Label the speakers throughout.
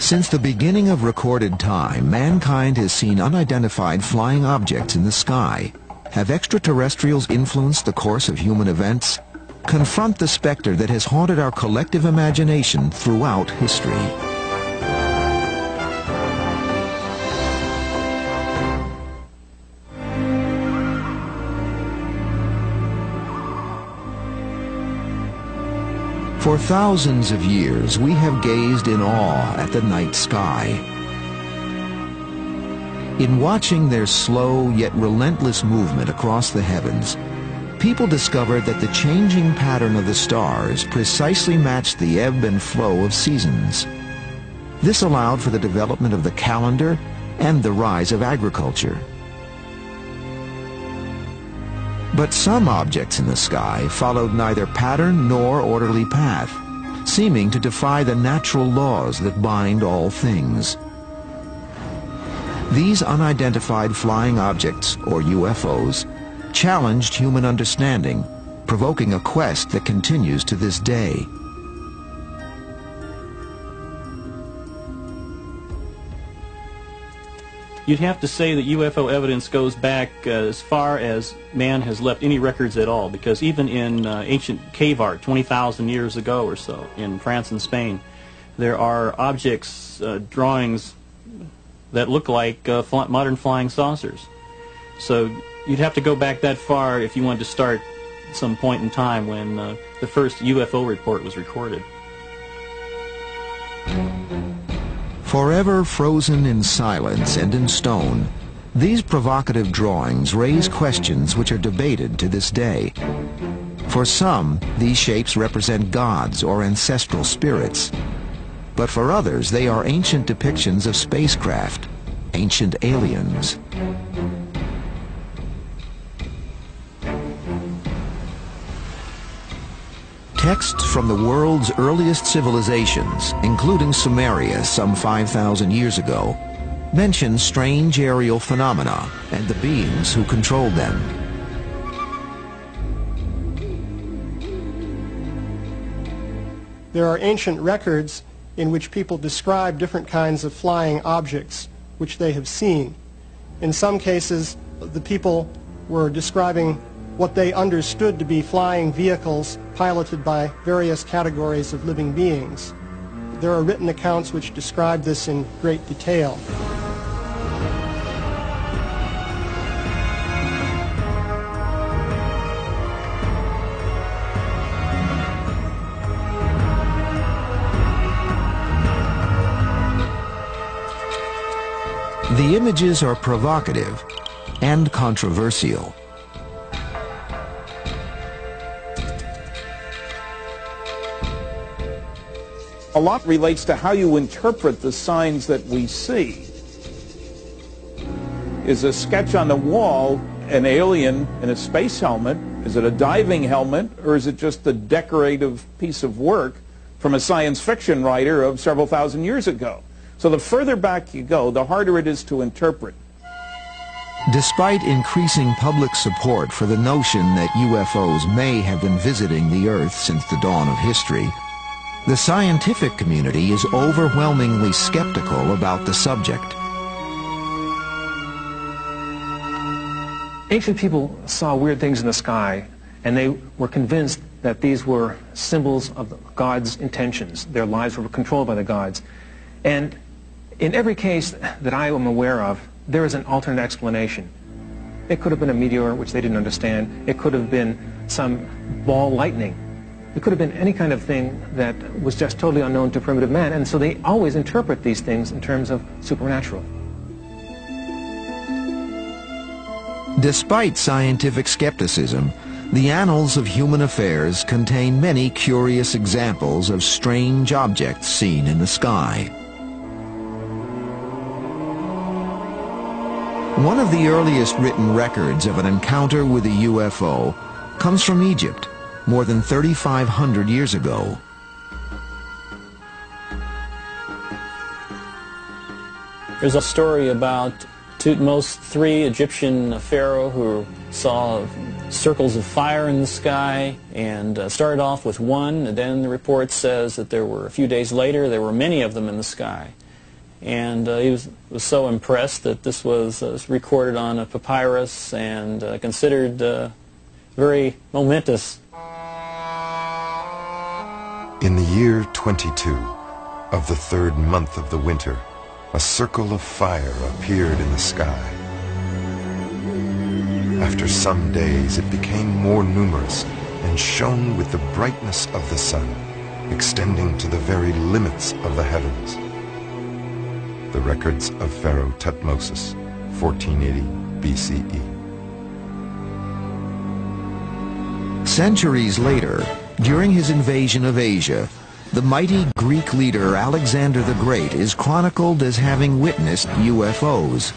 Speaker 1: Since the beginning of recorded time, mankind has seen unidentified flying objects in the sky. Have extraterrestrials influenced the course of human events? Confront the specter that has haunted our collective imagination throughout history. For thousands of years, we have gazed in awe at the night sky. In watching their slow yet relentless movement across the heavens, people discovered that the changing pattern of the stars precisely matched the ebb and flow of seasons. This allowed for the development of the calendar and the rise of agriculture. But some objects in the sky followed neither pattern nor orderly path, seeming to defy the natural laws that bind all things. These unidentified flying objects, or UFOs, challenged human understanding, provoking a quest that continues to this day.
Speaker 2: You'd have to say that UFO evidence goes back as far as man has left any records at all, because even in ancient cave art 20,000 years ago or so in France and Spain, there are objects, drawings that look like modern flying saucers. So you'd have to go back that far if you wanted to start some point in time when the first UFO report was recorded.
Speaker 1: Forever frozen in silence and in stone, these provocative drawings raise questions which are debated to this day. For some, these shapes represent gods or ancestral spirits. But for others, they are ancient depictions of spacecraft, ancient aliens. Texts from the world's earliest civilizations, including Sumeria some 5,000 years ago, mention strange aerial phenomena and the beings who controlled them.
Speaker 3: There are ancient records in which people describe different kinds of flying objects which they have seen. In some cases, the people were describing what they understood to be flying vehicles piloted by various categories of living beings. There are written accounts which describe this in great detail.
Speaker 1: The images are provocative and controversial.
Speaker 4: A lot relates to how you interpret the signs that we see. Is a sketch on the wall an alien in a space helmet? Is it a diving helmet? Or is it just a decorative piece of work from a science fiction writer of several thousand years ago? So the further back you go, the harder it is to interpret.
Speaker 1: Despite increasing public support for the notion that UFOs may have been visiting the Earth since the dawn of history, the scientific community is overwhelmingly skeptical about the subject.
Speaker 5: Ancient people saw weird things in the sky, and they were convinced that these were symbols of God's intentions. Their lives were controlled by the gods. And in every case that I am aware of, there is an alternate explanation. It could have been a meteor, which they didn't understand. It could have been some ball lightning. It could have been any kind of thing that was just totally unknown to primitive man, and so they always interpret these things in terms of supernatural.
Speaker 1: Despite scientific skepticism, the annals of human affairs contain many curious examples of strange objects seen in the sky. One of the earliest written records of an encounter with a UFO comes from Egypt, more than 3,500 years ago.
Speaker 2: There's a story about Thutmose III, Egyptian pharaoh, who saw circles of fire in the sky and started off with one, and then the report says that there were, a few days later, there were many of them in the sky. And he was so impressed that this was recorded on a papyrus and considered very momentous.
Speaker 6: In the year 22 of the third month of the winter, a circle of fire appeared in the sky. After some days, it became more numerous and shone with the brightness of the sun, extending to the very limits of the heavens. The records of Pharaoh Thutmose, 1480 BCE.
Speaker 1: Centuries later, during his invasion of Asia, the mighty Greek leader Alexander the Great is chronicled as having witnessed UFOs.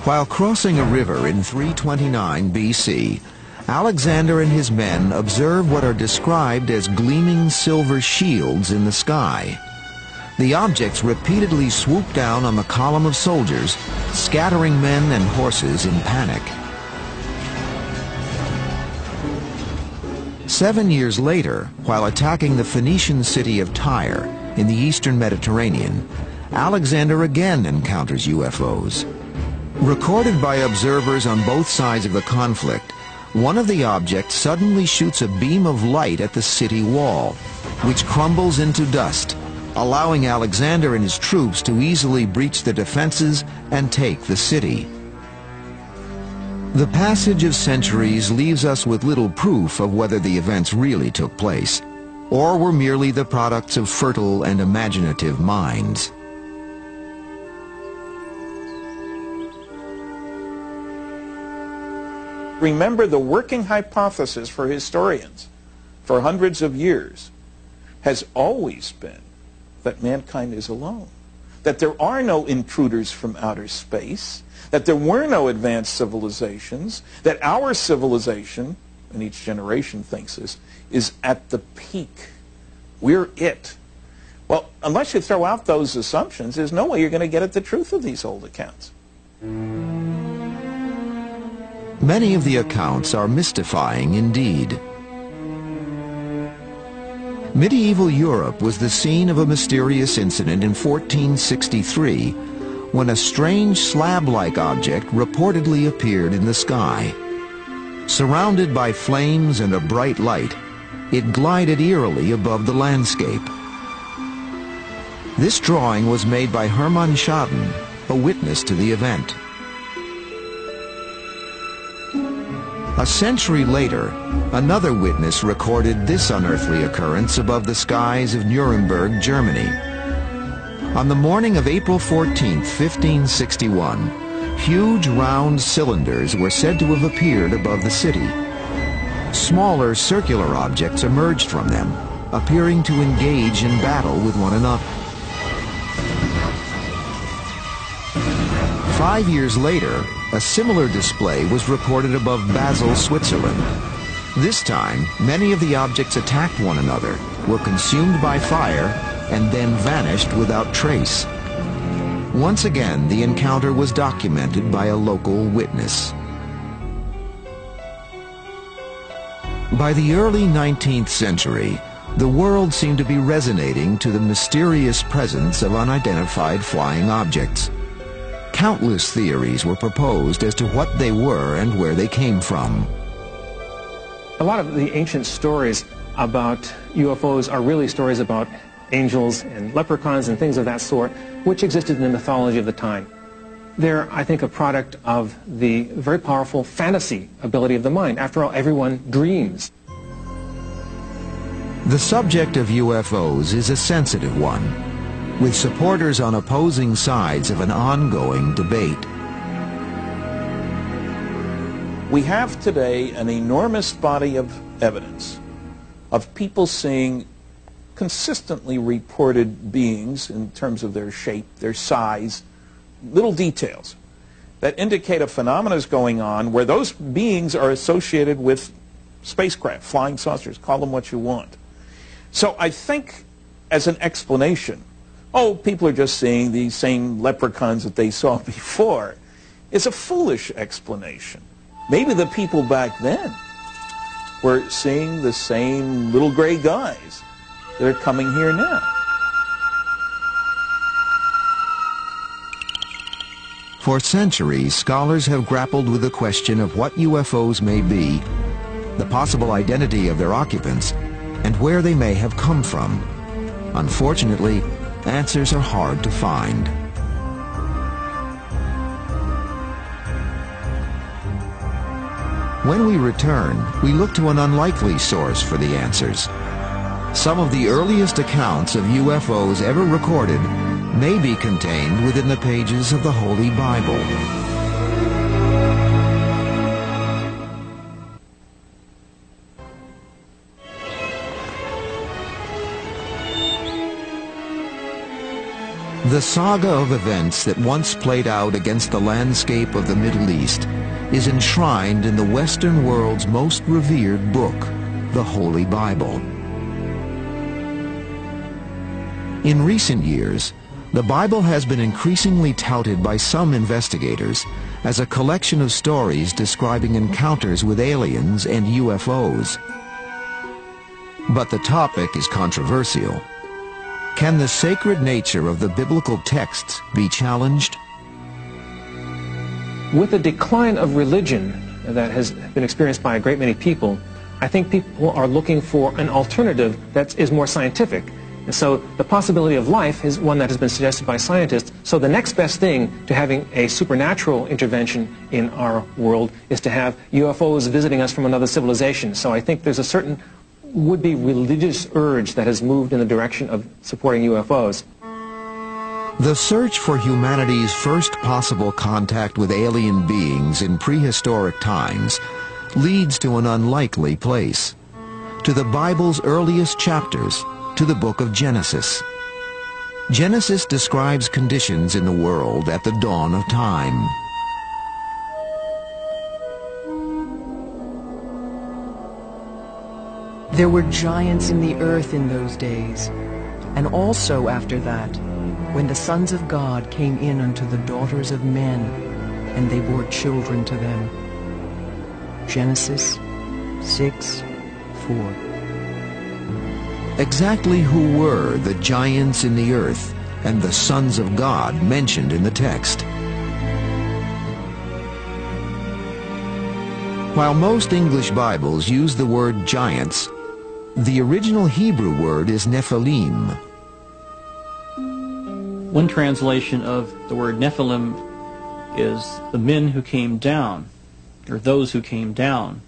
Speaker 1: While crossing a river in 329 BC, Alexander and his men observe what are described as gleaming silver shields in the sky. The objects repeatedly swoop down on the column of soldiers, scattering men and horses in panic. 7 years later, while attacking the Phoenician city of Tyre in the eastern Mediterranean, Alexander again encounters UFOs. Recorded by observers on both sides of the conflict, one of the objects suddenly shoots a beam of light at the city wall, which crumbles into dust, allowing Alexander and his troops to easily breach the defenses and take the city. The passage of centuries leaves us with little proof of whether the events really took place, or were merely the products of fertile and imaginative minds.
Speaker 4: Remember, the working hypothesis for historians for hundreds of years has always been that mankind is alone, that there are no intruders from outer space, that there were no advanced civilizations, that our civilization, and each generation thinks this, is at the peak. We're it. Well, unless you throw out those assumptions, there's no way you're going to get at the truth of these old accounts.
Speaker 1: Many of the accounts are mystifying indeed. Medieval Europe was the scene of a mysterious incident in 1463 when a strange slab-like object reportedly appeared in the sky. Surrounded by flames and a bright light, it glided eerily above the landscape. This drawing was made by Hermann Schaden, a witness to the event. A century later, another witness recorded this unearthly occurrence above the skies of Nuremberg, Germany. On the morning of April 14, 1561, huge round cylinders were said to have appeared above the city. Smaller circular objects emerged from them, appearing to engage in battle with one another. 5 years later, a similar display was reported above Basel, Switzerland. This time, many of the objects attacked one another, were consumed by fire, and then vanished without trace. Once again, the encounter was documented by a local witness. By the early 19th century, the world seemed to be resonating to the mysterious presence of unidentified flying objects. Countless theories were proposed as to what they were and where they came from.
Speaker 5: A lot of the ancient stories about UFOs are really stories about angels and leprechauns and things of that sort, which existed in the mythology of the time. They're, I think, a product of the very powerful fantasy ability of the mind. After all, everyone dreams.
Speaker 1: The subject of UFOs is a sensitive one, with supporters on opposing sides of an ongoing debate.
Speaker 4: We have today an enormous body of evidence of people seeing consistently reported beings in terms of their shape, their size, little details that indicate a phenomenon is going on where those beings are associated with spacecraft, flying saucers, call them what you want. So I think as an explanation, oh, people are just seeing the same leprechauns that they saw before, is a foolish explanation. Maybe the people back then were seeing the same little gray guys that are coming here now.
Speaker 1: For centuries, scholars have grappled with the question of what UFOs may be, the possible identity of their occupants, and where they may have come from. Unfortunately, answers are hard to find. When we return, we look to an unlikely source for the answers. Some of the earliest accounts of UFOs ever recorded may be contained within the pages of the Holy Bible. The saga of events that once played out against the landscape of the Middle East is enshrined in the Western world's most revered book, the Holy Bible. In recent years, the Bible has been increasingly touted by some investigators as a collection of stories describing encounters with aliens and UFOs. But the topic is controversial. Can the sacred nature of the biblical texts be challenged?
Speaker 5: With the decline of religion that has been experienced by a great many people, I think people are looking for an alternative that is more scientific. And so the possibility of life is one that has been suggested by scientists. So the next best thing to having a supernatural intervention in our world is to have UFOs visiting us from another civilization. So I think there's a certain would-be religious urge that has moved in the direction of supporting UFOs.
Speaker 1: The search for humanity's first possible contact with alien beings in prehistoric times leads to an unlikely place, to the Bible's earliest chapters, to the book of Genesis. Genesis describes conditions in the world at the dawn of time.
Speaker 7: There were giants in the earth in those days, and also after that, when the sons of God came in unto the daughters of men, and they bore children to them. Genesis 6:4.
Speaker 1: Exactly who were the giants in the earth and the sons of God mentioned in the text? While most English Bibles use the word giants, the original Hebrew word is Nephilim.
Speaker 2: One translation of the word Nephilim is the men who came down, or those who came down,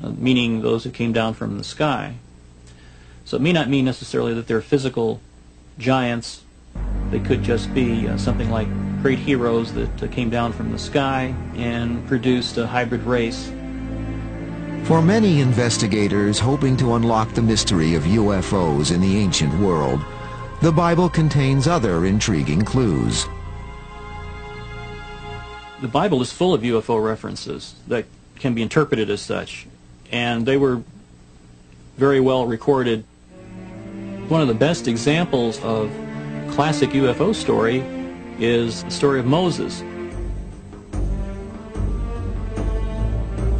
Speaker 2: meaning those who came down from the sky. So it may not mean necessarily that they're physical giants. They could just be something like great heroes that came down from the sky and produced a hybrid race.
Speaker 1: For many investigators hoping to unlock the mystery of UFOs in the ancient world, the Bible contains other intriguing clues.
Speaker 2: The Bible is full of UFO references that can be interpreted as such, and they were very well recorded. One of the best examples of classic UFO story is the story of Moses.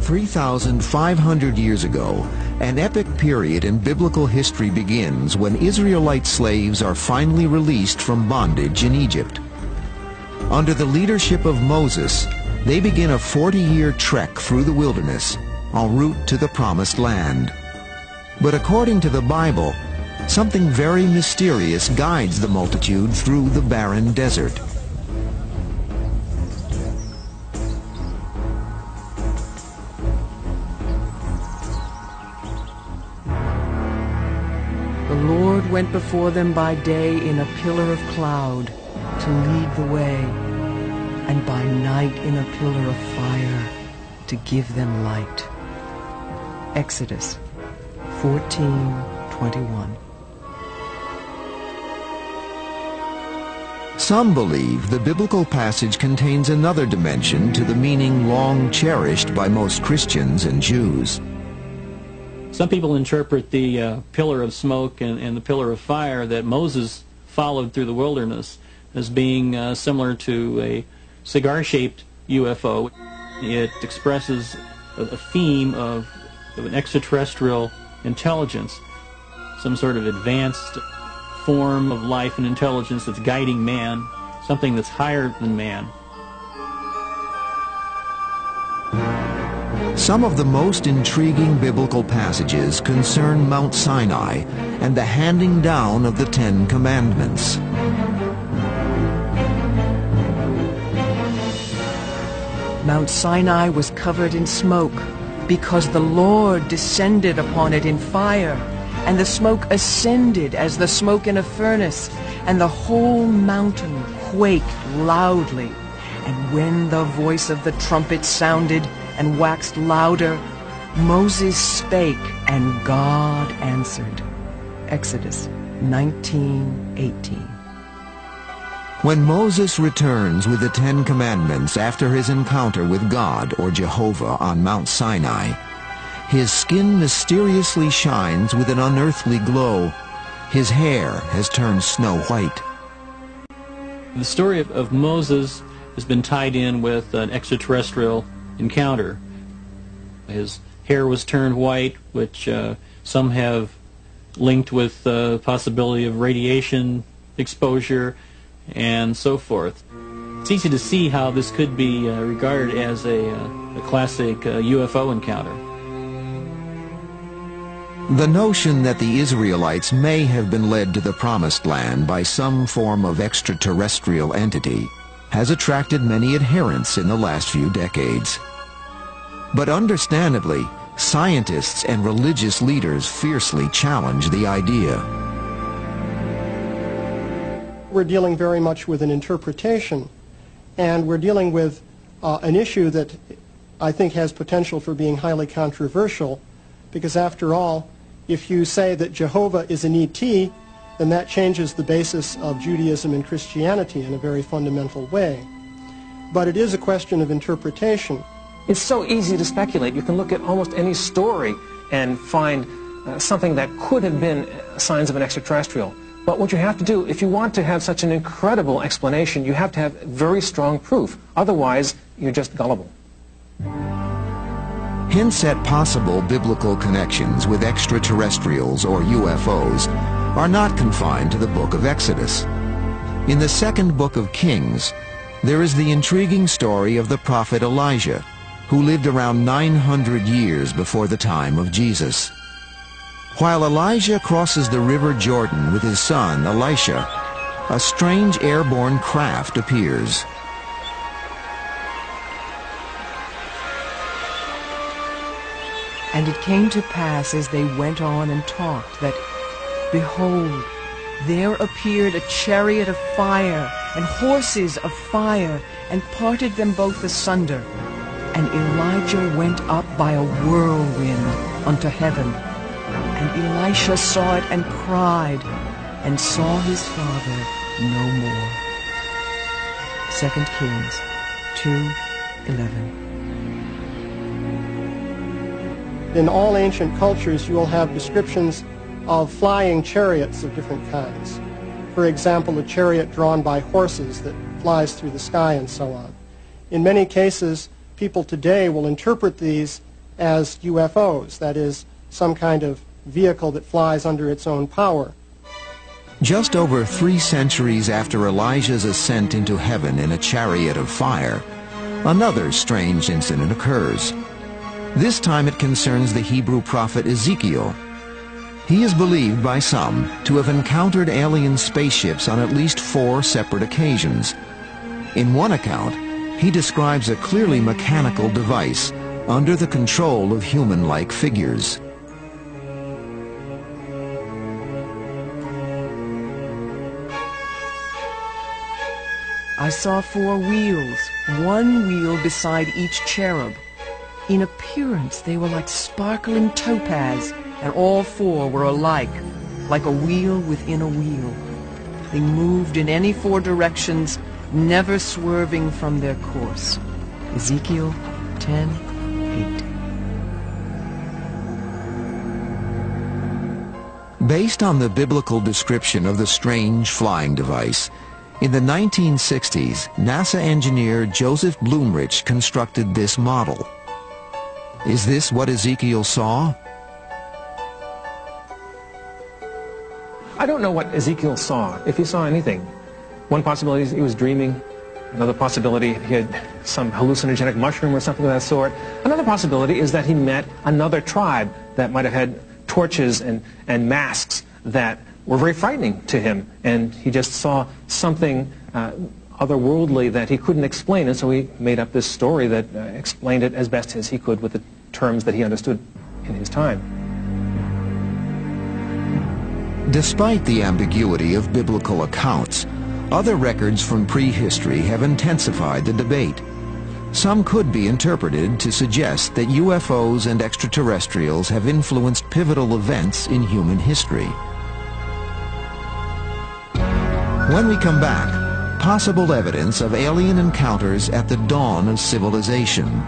Speaker 1: 3,500 years ago, an epic period in biblical history begins when Israelite slaves are finally released from bondage in Egypt. Under the leadership of Moses, they begin a 40-year trek through the wilderness en route to the Promised Land. But according to the Bible, something very mysterious guides the multitude through the barren desert.
Speaker 7: The Lord went before them by day in a pillar of cloud to lead the way, and by night in a pillar of fire to give them light. Exodus 14:21.
Speaker 1: Some believe the biblical passage contains another dimension to the meaning long cherished by most Christians and Jews.
Speaker 2: Some people interpret the pillar of smoke and the pillar of fire that Moses followed through the wilderness as being similar to a cigar-shaped UFO. It expresses a theme of an extraterrestrial intelligence. some sort of advanced form of life and intelligence that's guiding man, something that's higher than man.
Speaker 1: Some of the most intriguing biblical passages concern Mount Sinai and the handing down of the Ten Commandments.
Speaker 7: Mount Sinai was covered in smoke because the Lord descended upon it in fire, and the smoke ascended as the smoke in a furnace, and the whole mountain quaked loudly. And when the voice of the trumpet sounded and waxed louder, Moses spake, and God answered. Exodus 19:18.
Speaker 1: When Moses returns with the Ten Commandments after his encounter with God or Jehovah on Mount Sinai, his skin mysteriously shines with an unearthly glow. His hair has turned snow white.
Speaker 2: The story of Moses has been tied in with an extraterrestrial encounter. His hair was turned white, which some have linked with the possibility of radiation exposure and so forth. It's easy to see how this could be regarded as a classic UFO encounter.
Speaker 1: The notion that the Israelites may have been led to the Promised Land by some form of extraterrestrial entity has attracted many adherents in the last few decades. But understandably, scientists and religious leaders fiercely challenge the idea.
Speaker 3: We're dealing very much with an interpretation, and we're dealing with an issue that I think has potential for being highly controversial, because after all, if you say that Jehovah is an ET, then that changes the basis of Judaism and Christianity in a very fundamental way. But it is a question of interpretation.
Speaker 5: It's so easy to speculate. You can look at almost any story and find something that could have been signs of an extraterrestrial. But what you have to do, if you want to have such an incredible explanation, you have to have very strong proof. Otherwise, you're just gullible.
Speaker 1: Hints at possible biblical connections with extraterrestrials or UFOs are not confined to the book of Exodus. In the second book of Kings, there is the intriguing story of the prophet Elijah, who lived around 900 years before the time of Jesus. While Elijah crosses the river Jordan with his son Elisha, a strange airborne craft appears.
Speaker 7: And it came to pass as they went on and talked that, behold, there appeared a chariot of fire and horses of fire, and parted them both asunder. And Elijah went up by a whirlwind unto heaven. And Elisha saw it and cried, and saw his father no more. 2 Kings 2:11.
Speaker 3: In all ancient cultures, you will have descriptions of flying chariots of different kinds. For example, a chariot drawn by horses that flies through the sky and so on. In many cases, people today will interpret these as UFOs, that is, some kind of vehicle that flies under its own power.
Speaker 1: Just over 3 centuries after Elijah's ascent into heaven in a chariot of fire, another strange incident occurs. This time it concerns the Hebrew prophet Ezekiel. He is believed by some to have encountered alien spaceships on at least 4 separate occasions. In one account, he describes a clearly mechanical device under the control of human-like figures.
Speaker 7: I saw 4 wheels, one wheel beside each cherub. In appearance they were like sparkling topaz, and all 4 were alike, like a wheel within a wheel. They moved in any 4 directions, never swerving from their course. Ezekiel 10:8.
Speaker 1: Based on the biblical description of the strange flying device, in the 1960s, NASA engineer Joseph Blumrich constructed this model. Is this what Ezekiel saw?
Speaker 5: I don't know what Ezekiel saw, if he saw anything. One possibility is he was dreaming. Another possibility, he had some hallucinogenic mushroom or something of that sort. Another possibility is that he met another tribe that might have had torches and masks that were very frightening to him, and he just saw something otherworldly that he couldn't explain, and so he made up this story that explained it as best as he could with the terms that he understood in his time.
Speaker 1: Despite the ambiguity of biblical accounts, other records from prehistory have intensified the debate. Some could be interpreted to suggest that UFOs and extraterrestrials have influenced pivotal events in human history. When we come back, possible evidence of alien encounters at the dawn of civilization.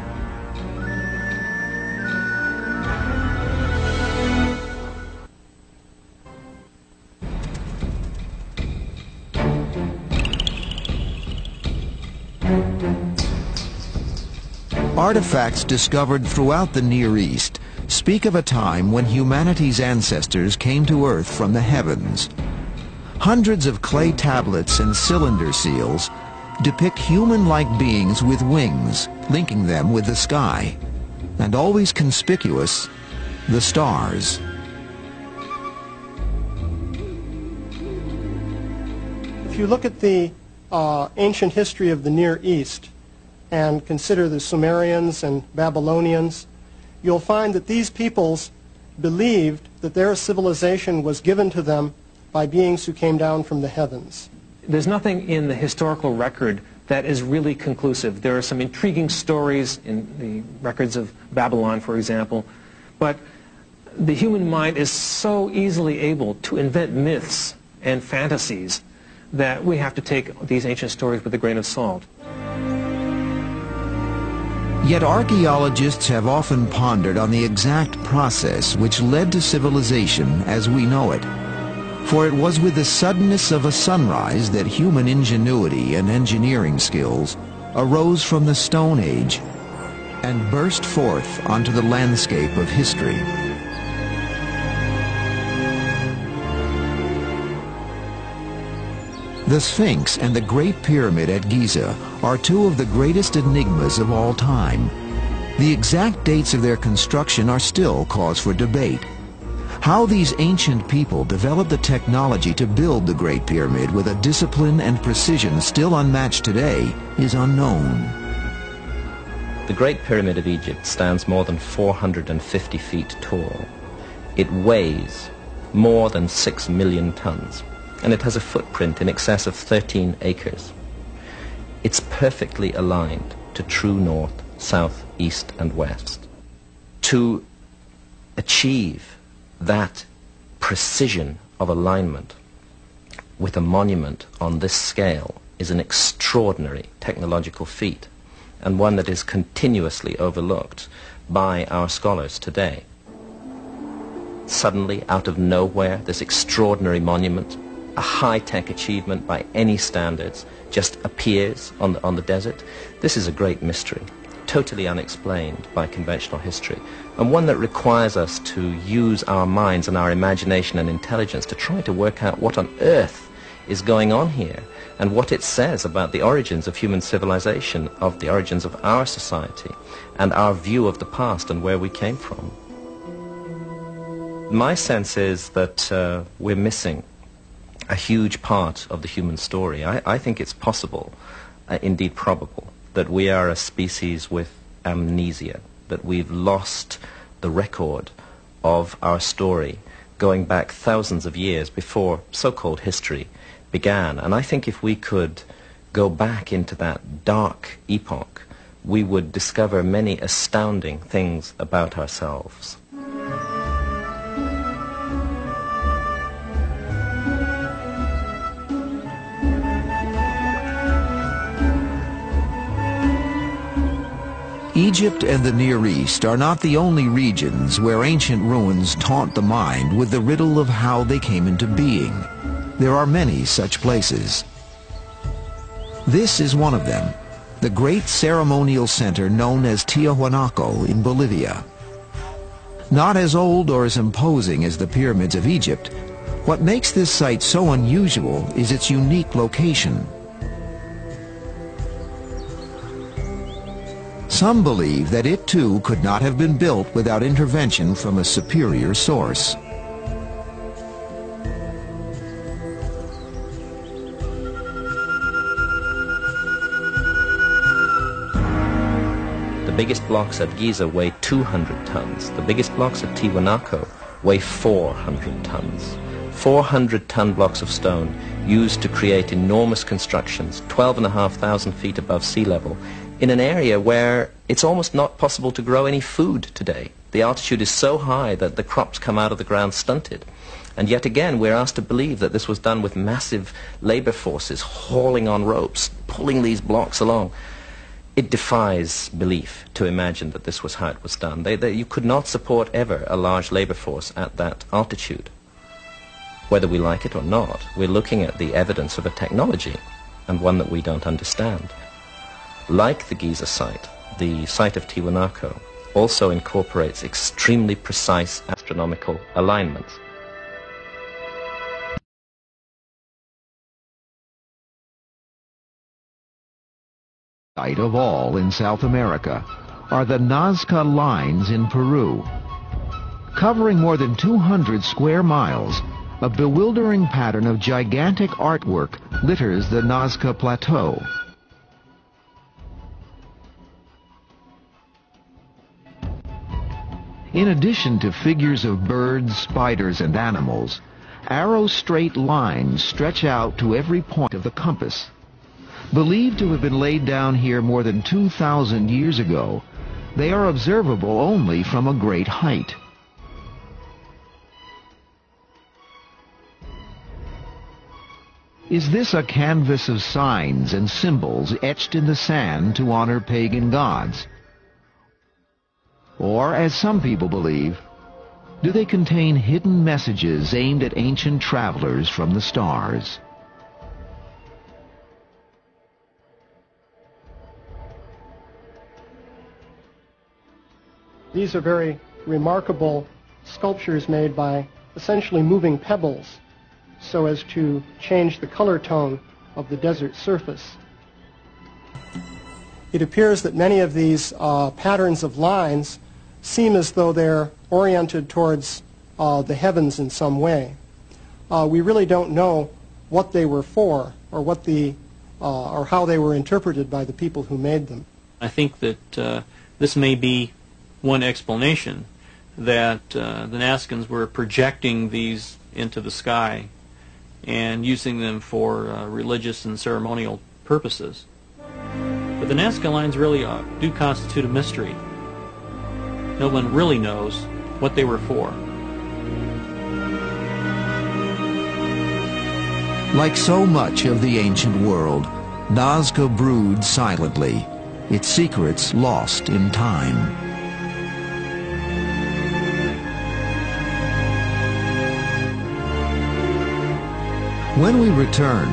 Speaker 1: Artifacts discovered throughout the Near East speak of a time when humanity's ancestors came to Earth from the heavens. Hundreds of clay tablets and cylinder seals depict human-like beings with wings, linking them with the sky, and always conspicuous, the stars.
Speaker 3: If you look at the ancient history of the Near East and consider the Sumerians and Babylonians, you'll find that these peoples believed that their civilization was given to them by beings who came down from the heavens.
Speaker 5: There's nothing in the historical record that is really conclusive. There are some intriguing stories in the records of Babylon, for example, but the human mind is so easily able to invent myths and fantasies that we have to take these ancient stories with a grain of salt.
Speaker 1: Yet archaeologists have often pondered on the exact process which led to civilization as we know it. For it was with the suddenness of a sunrise that human ingenuity and engineering skills arose from the Stone Age and burst forth onto the landscape of history. The Sphinx and the Great Pyramid at Giza are two of the greatest enigmas of all time. The exact dates of their construction are still cause for debate. How these ancient people developed the technology to build the Great Pyramid with a discipline and precision still unmatched today is unknown.
Speaker 8: The Great Pyramid of Egypt stands more than 450 feet tall. It weighs more than 6 million tons, and it has a footprint in excess of 13 acres. It's perfectly aligned to true north, south, east, and west. To achieve that precision of alignment with a monument on this scale is an extraordinary technological feat, and one that is continuously overlooked by our scholars today. Suddenly, out of nowhere, this extraordinary monument, a high-tech achievement by any standards, just appears on the desert. This is a great mystery, totally unexplained by conventional history, and one that requires us to use our minds and our imagination and intelligence to try to work out what on earth is going on here and what it says about the origins of human civilization, of the origins of our society, and our view of the past and where we came from. My sense is that we're missing a huge part of the human story. I think it's possible, indeed probable, that we are a species with amnesia, that we've lost the record of our story going back thousands of years before so-called history began. And I think if we could go back into that dark epoch, we would discover many astounding things about ourselves.
Speaker 1: Egypt and the Near East are not the only regions where ancient ruins taunt the mind with the riddle of how they came into being. There are many such places. This is one of them, the great ceremonial center known as Tiahuanaco in Bolivia. Not as old or as imposing as the pyramids of Egypt, What makes this site so unusual is its unique location. Some believe that it too could not have been built without intervention from a superior source.
Speaker 8: The biggest blocks at Giza weigh 200 tons. The biggest blocks at Tiwanaku weigh 400 tons. 400-ton blocks of stone used to create enormous constructions, 12,500 feet above sea level, in an area where it's almost not possible to grow any food today. The altitude is so high that the crops come out of the ground stunted. And yet again, we're asked to believe that this was done with massive labor forces hauling on ropes, pulling these blocks along. It defies belief to imagine that this was how it was done. You could not support ever a large labor force at that altitude. Whether we like it or not, we're looking at the evidence of a technology, and one that we don't understand. Like the Giza site, the site of Tiwanaku also incorporates extremely precise astronomical alignments.
Speaker 1: Site of all in South America are the Nazca Lines in Peru. Covering more than 200 square miles, a bewildering pattern of gigantic artwork litters the Nazca Plateau. In addition to figures of birds, spiders, and animals, arrow-straight lines stretch out to every point of the compass. Believed to have been laid down here more than 2,000 years ago, they are observable only from a great height. Is this a canvas of signs and symbols etched in the sand to honor pagan gods? Or, as some people believe, do they contain hidden messages aimed at ancient travelers from the stars?
Speaker 3: These are very remarkable sculptures made by essentially moving pebbles so as to change the color tone of the desert surface. It appears that many of these patterns of lines seem as though they're oriented towards the heavens in some way. We really don't know what they were for or what or how they were interpreted by the people who made them.
Speaker 2: I think that this may be one explanation, that the Nazcans were projecting these into the sky and using them for religious and ceremonial purposes. But the Nazca Lines really do constitute a mystery. No one really knows what they were for.
Speaker 1: Like so much of the ancient world, Nazca broods silently, its secrets lost in time. When we return,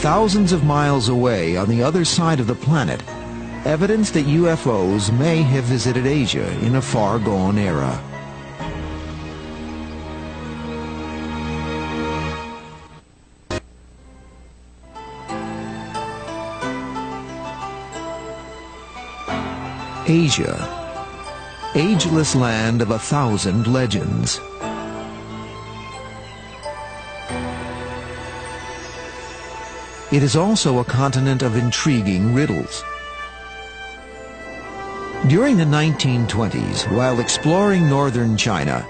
Speaker 1: thousands of miles away on the other side of the planet, evidence that UFOs may have visited Asia in a far-gone era. Asia, ageless land of 1,000 legends. It is also a continent of intriguing riddles. During the 1920s, while exploring northern China,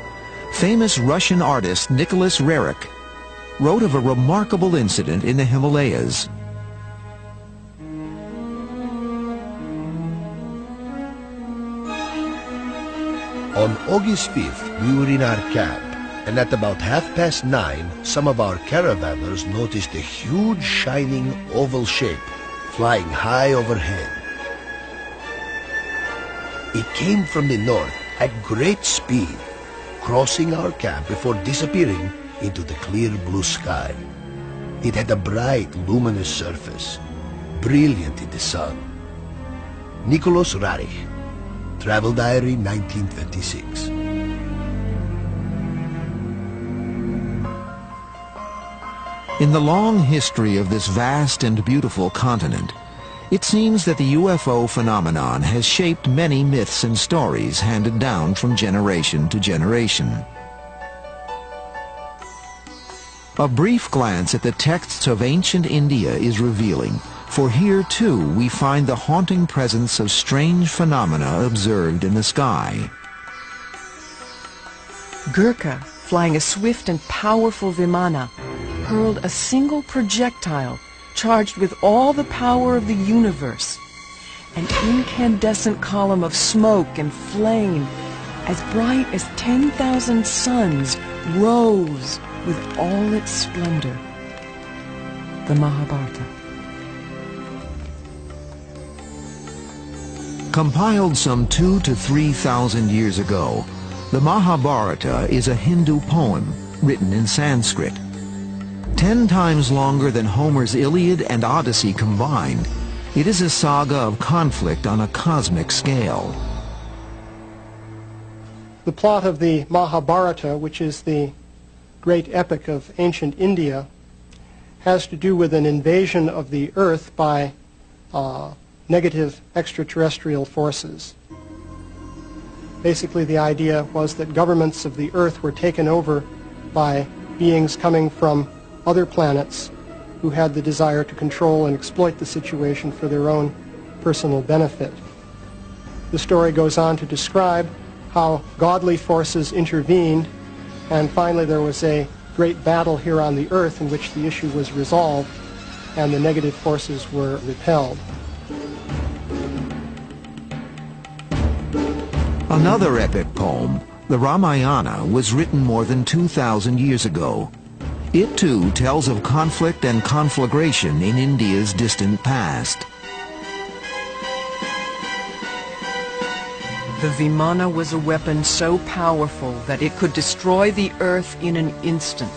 Speaker 1: famous Russian artist Nicholas Roerich wrote of a remarkable incident in the Himalayas.
Speaker 9: On August 5th, we were in our camp, and at about 9:30, some of our caravanners noticed a huge shining oval shape flying high overhead. It came from the north at great speed, crossing our camp before disappearing into the clear blue sky. It had a bright, luminous surface, brilliant in the sun. Nicholas Roerich, Travel Diary, 1926.
Speaker 1: In the long history of this vast and beautiful continent, it seems that the UFO phenomenon has shaped many myths and stories handed down from generation to generation. A brief glance at the texts of ancient India is revealing, for here too we find the haunting presence of strange phenomena observed in the sky.
Speaker 7: Gurkha, flying a swift and powerful Vimana, hurled a single projectile charged with all the power of the universe. An incandescent column of smoke and flame, as bright as 10,000 suns, rose with all its splendor. The Mahabharata.
Speaker 1: Compiled some 2,000 to 3,000 years ago, the Mahabharata is a Hindu poem written in Sanskrit. 10 times longer than Homer's Iliad and Odyssey combined, it is a saga of conflict on a cosmic scale.
Speaker 3: The plot of the Mahabharata, which is the great epic of ancient India, has to do with an invasion of the Earth by negative extraterrestrial forces. Basically, the idea was that governments of the Earth were taken over by beings coming from other planets who had the desire to control and exploit the situation for their own personal benefit. The story goes on to describe how godly forces intervened, and finally there was a great battle here on the Earth in which the issue was resolved and the negative forces were repelled.
Speaker 1: Another epic poem, the Ramayana, was written more than 2,000 years ago. It too tells of conflict and conflagration in India's distant past.
Speaker 7: The Vimana was a weapon so powerful that it could destroy the earth in an instant.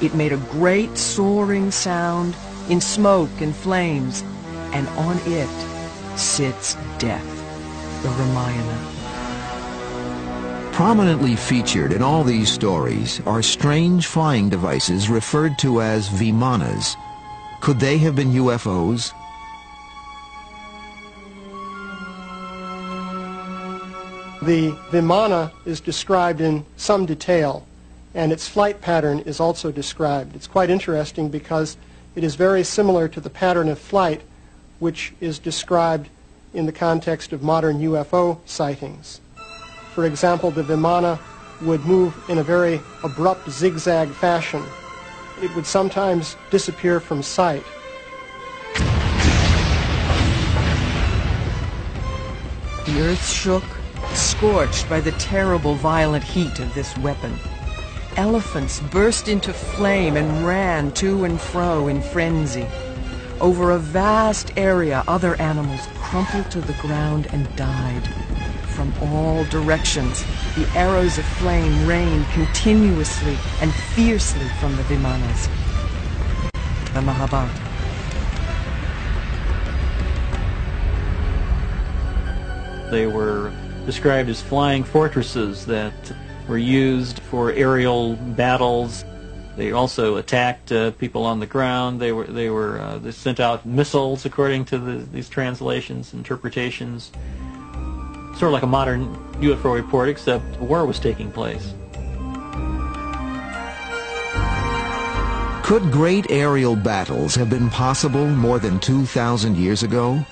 Speaker 7: It made a great soaring sound in smoke and flames, and on it sits death, the Ramayana.
Speaker 1: Prominently featured in all these stories are strange flying devices referred to as Vimanas. Could they have been UFOs?
Speaker 3: The Vimana is described in some detail, and its flight pattern is also described. It's quite interesting because it is very similar to the pattern of flight which is described in the context of modern UFO sightings. For example, the Vimana would move in a very abrupt zigzag fashion. It would sometimes disappear from sight.
Speaker 7: The earth shook, scorched by the terrible violent heat of this weapon. Elephants burst into flame and ran to and fro in frenzy. Over a vast area, other animals crumpled to the ground and died. From all directions, the arrows of flame rained continuously and fiercely from the Vimanas. The Mahabharata.
Speaker 2: They were described as flying fortresses that were used for aerial battles. They also attacked people on the ground. They sent out missiles, according to these translations, interpretations. Sort of like a modern UFO report, except a war was taking place.
Speaker 1: Could great aerial battles have been possible more than 2,000 years ago?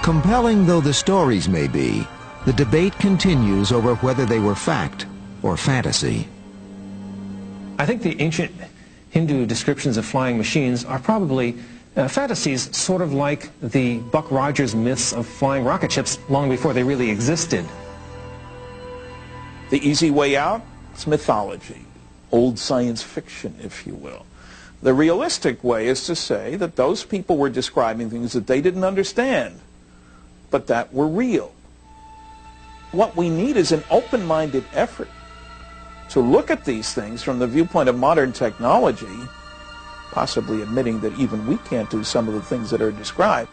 Speaker 1: Compelling though the stories may be, the debate continues over whether they were fact or fantasy.
Speaker 5: I think the ancient Hindu descriptions of flying machines are probably fantasies, sort of like the Buck Rogers myths of flying rocket ships long before they really existed.
Speaker 4: The easy way out is mythology, old science fiction, if you will. The realistic way is to say that those people were describing things that they didn't understand, but that were real. What we need is an open-minded effort to look at these things from the viewpoint of modern technology, possibly admitting that even we can't do some of the things that are described.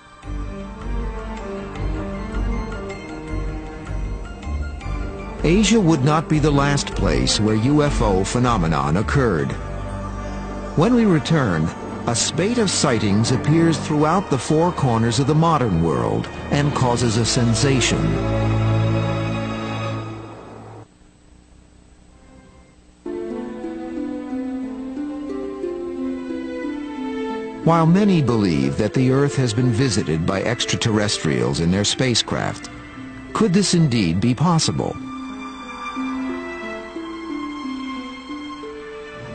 Speaker 1: Asia would not be the last place where UFO phenomenon occurred. When we return, a spate of sightings appears throughout the four corners of the modern world and causes a sensation. While many believe that the Earth has been visited by extraterrestrials in their spacecraft, could this indeed be possible?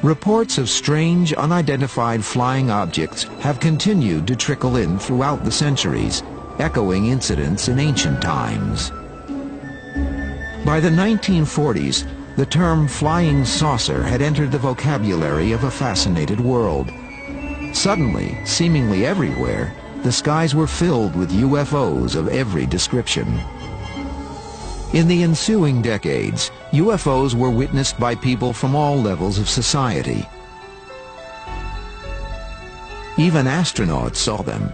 Speaker 1: Reports of strange, unidentified flying objects have continued to trickle in throughout the centuries, echoing incidents in ancient times. By the 1940s, the term flying saucer had entered the vocabulary of a fascinated world. Suddenly, seemingly everywhere, the skies were filled with UFOs of every description. In the ensuing decades, UFOs were witnessed by people from all levels of society. Even astronauts saw them.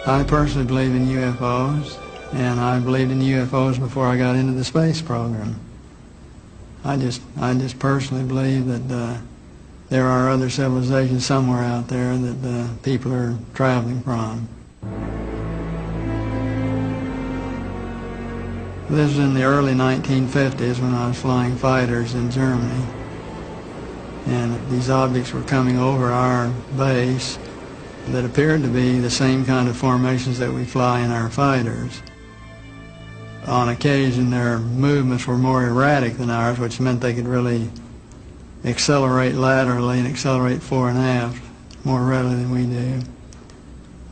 Speaker 10: I personally believe in UFOs, and I believed in UFOs before I got into the space program. I just personally believe that there are other civilizations somewhere out there that people are traveling from. This was in the early 1950s when I was flying fighters in Germany. And these objects were coming over our base that appeared to be the same kind of formations that we fly in our fighters. On occasion, their movements were more erratic than ours, which meant they could really accelerate laterally and accelerate fore and aft more readily than we do.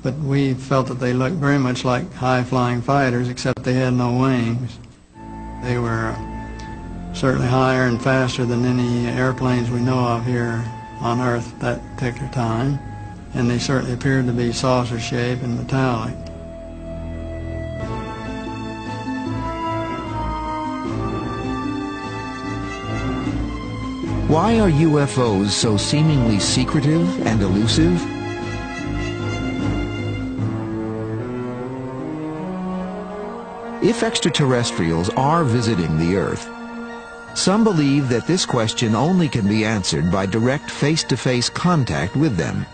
Speaker 10: But we felt that they looked very much like high-flying fighters, except they had no wings. They were certainly higher and faster than any airplanes we know of here on Earth at that particular time, and they certainly appeared to be saucer-shaped and metallic.
Speaker 1: Why are UFOs so seemingly secretive and elusive? If extraterrestrials are visiting the Earth, some believe that this question only can be answered by direct face-to-face contact with them.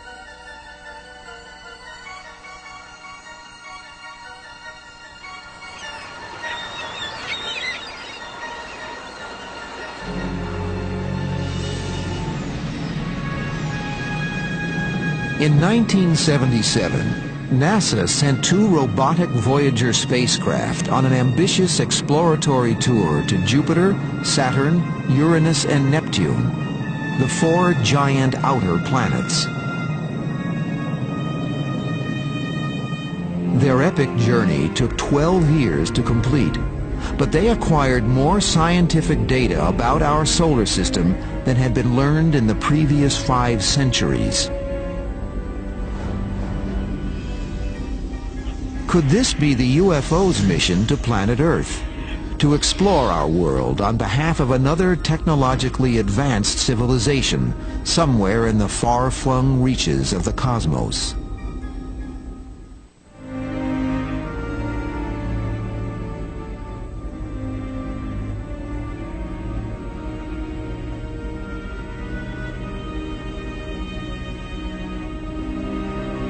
Speaker 1: In 1977, NASA sent two robotic Voyager spacecraft on an ambitious exploratory tour to Jupiter, Saturn, Uranus, and Neptune, the four giant outer planets. Their epic journey took 12 years to complete, but they acquired more scientific data about our solar system than had been learned in the previous 5 centuries. Could this be the UFO's mission to planet Earth? To explore our world on behalf of another technologically advanced civilization somewhere in the far-flung reaches of the cosmos?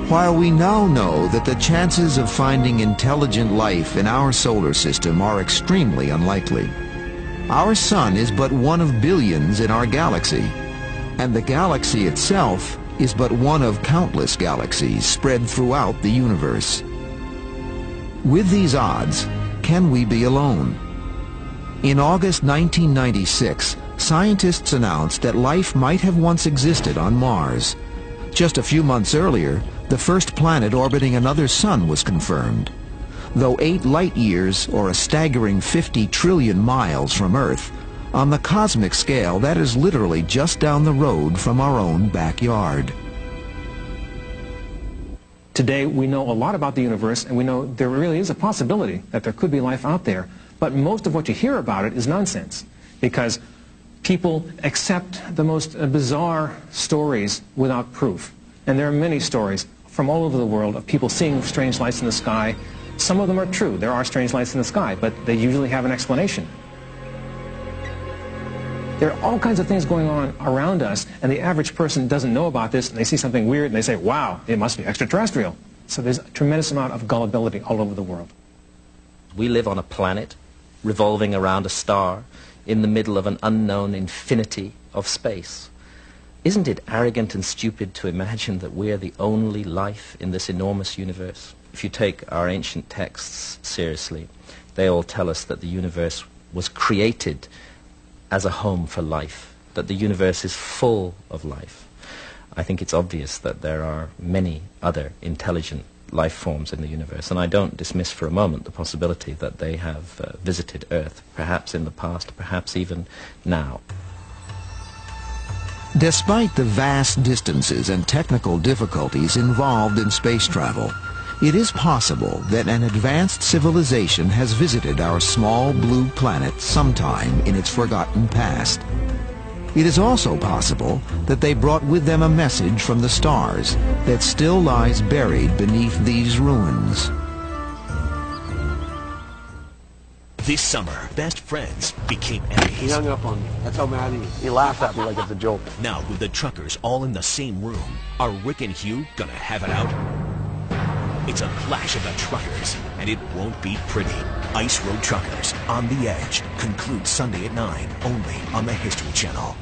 Speaker 1: While we now know that the chances of finding intelligent life in our solar system are extremely unlikely, our sun is but one of billions in our galaxy, and the galaxy itself is but one of countless galaxies spread throughout the universe. With these odds, can we be alone? In August 1996, scientists announced that life might have once existed on Mars. Just a few months earlier, the first planet orbiting another sun was confirmed. Though 8 light-years, or a staggering 50 trillion miles from Earth, on the cosmic scale that is literally just down the road from our own backyard.
Speaker 5: Today we know a lot about the universe, and we know there really is a possibility that there could be life out there, but most of what you hear about it is nonsense, because people accept the most bizarre stories without proof. And there are many stories from all over the world of people seeing strange lights in the sky. Some of them are true. There are strange lights in the sky, but they usually have an explanation. There are all kinds of things going on around us, and the average person doesn't know about this, and they see something weird, and they say, wow, it must be extraterrestrial. So there's a tremendous amount of gullibility all over the world.
Speaker 8: We live on a planet revolving around a star in the middle of an unknown infinity of space. Isn't it arrogant and stupid to imagine that we're the only life in this enormous universe? If you take our ancient texts seriously, they all tell us that the universe was created as a home for life, that the universe is full of life. I think it's obvious that there are many other intelligent life forms in the universe, and I don't dismiss for a moment the possibility that they have visited Earth, perhaps in the past, perhaps even now.
Speaker 1: Despite the vast distances and technical difficulties involved in space travel, it is possible that an advanced civilization has visited our small blue planet sometime in its forgotten past. It is also possible that they brought with them a message from the stars that still lies buried beneath these ruins.
Speaker 11: This summer, best friends became enemies.
Speaker 12: He hung up on me. That's how mad he is. He laughed at me like it's a joke.
Speaker 11: Now, with the truckers all in the same room, are Rick and Hugh gonna have it out? It's a clash of the truckers, and it won't be pretty. Ice Road Truckers, On the Edge, concludes Sunday at 9, only on the History Channel.